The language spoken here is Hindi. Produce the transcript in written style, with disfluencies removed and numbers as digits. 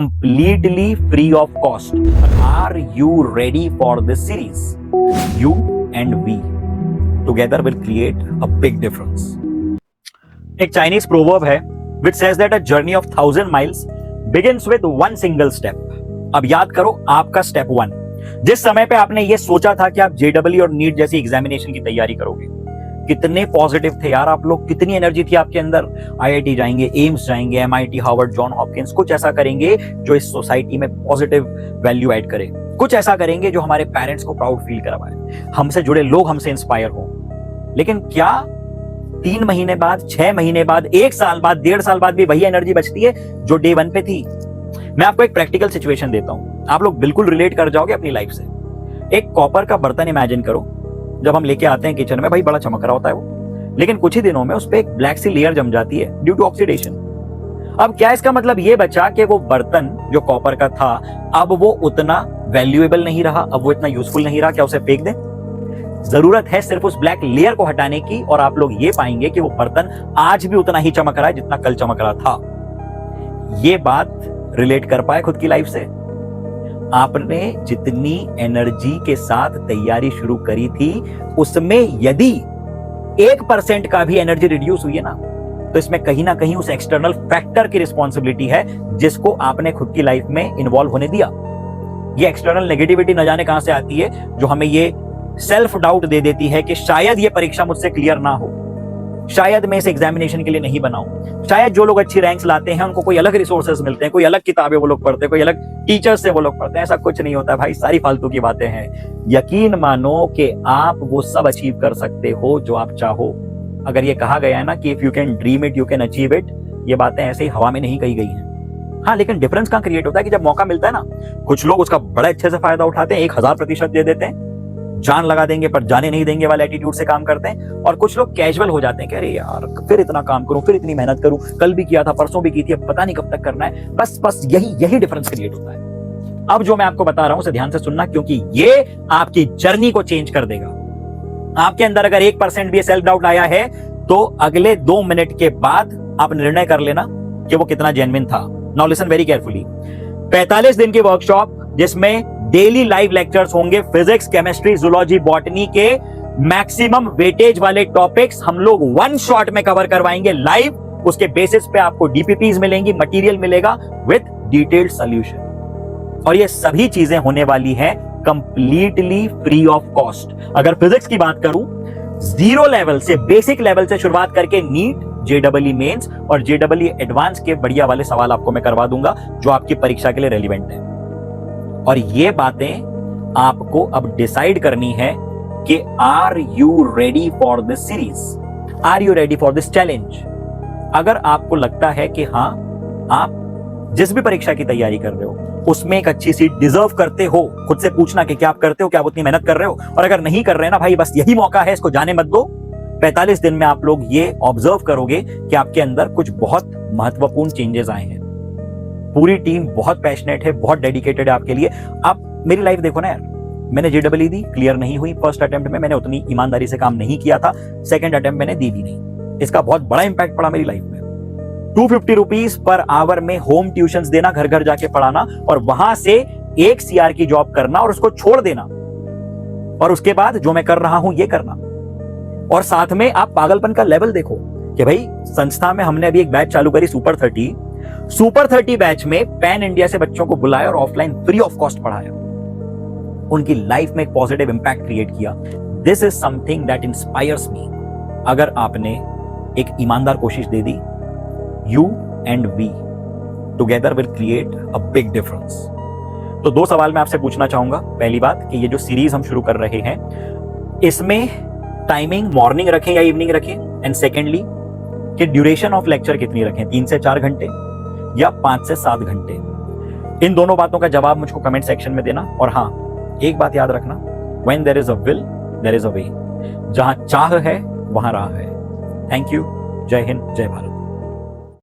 completely free of cost. Are you ready for this series? You and we together will create a big difference. एक चाइनीज प्रोवर्ब है which says that a journey of 1000 miles begins with one single step. अब याद करो आपका स्टेप 1, जिस समय पे आपने ये सोचा था कि आप जेडब्ल्यू और नीट जैसी एग्जामिनेशन की तैयारी करोगे, कितने पॉजिटिव थे यार आप लोग, कितनी एनर्जी थी आपके अंदर। आईआईटी जाएंगे, एम्स जाएंगे, एमआईटी, हार्वर्ड, जॉन हॉपकिंस, कुछ ऐसा करेंगे जो इस सोसाइटी में पॉजिटिव वैल्यू ऐड करे, कुछ ऐसा करेंगे जो हमारे पेरेंट्स को प्राउड फील करवाए, हमसे जुड़े लोग हमसे इंस्पायर हो। लेकिन क्या 3 महीने बाद, 6 महीने बाद, 1 साल बाद, 1.5 साल बाद भी वही एनर्जी बचती है जो डे 1 पे थी? मैं आपको एक प्रैक्टिकल सिचुएशन देता हूं, आप लोग बिल्कुल रिलेट कर जाओगे अपनी लाइफ से। एक कॉपर का बर्तन इमेजिन करो, जब हम लेके आते हैं किचन में, भाई बड़ा चमक रहा होता है वो, लेकिन कुछ ही दिनों में उस पर एक ब्लैक सी लेयर जम जाती है ड्यू टू ऑक्सीडेशन। अब क्या इसका मतलब ये बचा कि वो बर्तन जो कॉपर का था अब वो उतना वैल्यूएबल नहीं रहा, अब वो इतना यूजफुल नहीं रहा, क्या उसे फेंक दें? जरूरत है सिर्फ उस ब्लैक लेयर को हटाने की और आप लोग ये पाएंगे कि वो बर्तन आज भी उतना ही चमक रहा है जितना कल चमक रहा था। ये बात रिलेट कर पाए खुद की लाइफ से? आपने जितनी एनर्जी के साथ तैयारी शुरू करी थी उसमें यदि 1% का भी एनर्जी रिड्यूस हुई है ना, तो इसमें कहीं ना कहीं उस एक्सटर्नल फैक्टर की रिस्पॉन्सिबिलिटी है जिसको आपने खुद की लाइफ में इन्वॉल्व होने दिया। ये एक्सटर्नल नेगेटिविटी न जाने कहां से आती है जो हमें ये सेल्फ डाउट दे देती है कि शायद ये परीक्षा मुझसे क्लियर ना हो, शायद मैं इस एग्जामिनेशन के लिए नहीं बनाऊं, शायद जो लोग अच्छी रैंक्स लाते हैं उनको कोई अलग रिसोर्सेज मिलते हैं, कोई अलग किताबें वो लोग पढ़ते हैं, कोई अलग टीचर्स से वो लोग पढ़ते हैं। ऐसा कुछ नहीं होता भाई, सारी फालतू की बातें हैं। यकीन मानो कि आप वो सब अचीव कर सकते हो जो आप चाहो। अगर ये कहा गया है ना कि if you can dream it you can achieve it, ये बातें ऐसे ही हवा में नहीं कही गई हैं। हाँ, लेकिन डिफरेंस कहां क्रिएट होता है कि जब मौका मिलता है ना, कुछ लोग उसका बड़े अच्छे से फायदा उठाते हैं, 1000% दे देते हैं, जान लगा देंगे पर जाने नहीं देंगे वाले एटीट्यूड से काम करते हैं, और कुछ लोग कैजुअल हो जाते हैं कि अरे यार फिर इतना काम करूं, फिर इतनी मेहनत करूं, कल भी किया था, परसों भी की थी, अब पता नहीं कब तक करना है। बस यही डिफरेंस क्रिएट होता है। अब जो मैं आपको बता रहा हूं उसे ध्यान से सुनना, क्योंकि ये आपकी जर्नी को चेंज कर देगा। आपके अंदर अगर 1% भी सेल्फ डाउट आया है तो अगले 2 मिनट के बाद आप निर्णय कर लेना कि वो कितना जेन्युइन था। Now listen very carefully. 45 दिन की वर्कशॉप जिसमें डेली लाइव लेक्चर्स होंगे, फिजिक्स, केमिस्ट्री, जूलॉजी, बॉटनी के मैक्सिमम वेटेज वाले टॉपिक्स हम लोग 1 शॉट में कवर करवाएंगे लाइव। उसके बेसिस पे आपको डीपीपीज मिलेंगी, मटेरियल मिलेगा विद डिटेल्ड सॉल्यूशन, और ये सभी चीजें होने वाली हैं कंप्लीटली फ्री ऑफ कॉस्ट। अगर फिजिक्स की बात करूं, 0 लेवल से, बेसिक लेवल से शुरुआत करके नीट, जेडब्ल्यू मेंस और जेडब्ल्यू एडवांस के बढ़िया वाले सवाल आपको मैं करवा दूंगा जो आपकी परीक्षा के लिए रेलिवेंट है। और ये बातें आपको अब डिसाइड करनी है कि are you ready for this series, are you ready for this challenge. अगर आपको लगता है कि हाँ, आप जिस भी परीक्षा की तैयारी कर रहे हो उसमें एक अच्छी सीट डिजर्व करते हो, खुद से पूछना कि क्या आप करते हो, क्या आप उतनी मेहनत कर रहे हो। और अगर नहीं कर रहे ना भाई, बस यही मौका है, इसको जाने मत दो। 45 दिन में आप लोग ये ऑब्जर्व करोगे कि आपके अंदर कुछ बहुत महत्वपूर्ण चेंजेस आए हैं। पूरी टीम बहुत पैशनेट है, बहुत डेडिकेटेड है आपके लिए। आप मेरी लाइफ देखो ना यार, मैंने जेडब्ल्यू दी, क्लियर नहीं हुई। फर्स्ट अटेम्प्ट में मैंने उतनी ईमानदारी से काम नहीं किया था, सेकंड अटेम्प्ट मैंने दी भी नहीं। इसका बहुत बड़ा इंपैक्ट पड़ा मेरी लाइफ में। 250 रुपीज पर आवर में होम ट्यूशंस देना, घर घर जाके पढ़ाना, और वहां से 1 CR की जॉब करना और उसको छोड़ देना, और उसके बाद जो मैं कर रहा हूं ये करना। और साथ में आप पागलपन का लेवल देखो कि भाई संस्था में हमने अभी एक बैच चालू करी, सुपर 30 बैच में पैन इंडिया से बच्चों को बुलाया और ऑफलाइन फ्री ऑफ कॉस्ट पढ़ाया, उनकी लाइफ में एक पॉजिटिव इंपैक्ट क्रिएट किया। This is something that inspires me. अगर आपने एक ईमानदार कोशिश दे दी, you and we together will create a big difference. तो 2 सवाल मैं आपसे पूछना चाहूंगा। पहली बात कि ये जो सीरीज हम शुरू कर रहे हैं इसमें टाइमिंग मॉर्निंग रखें या इवनिंग रखें, एंड सेकेंडली कि ड्यूरेशन ऑफ लेक्चर कितनी रखें, 3 से 4 घंटे या 5 से 7 घंटे। इन दोनों बातों का जवाब मुझको कमेंट सेक्शन में देना। और हाँ, एक बात याद रखना, when there is a will there is a way. जहां चाह है वहां राह है। Thank you. जय हिंद, जय भारत।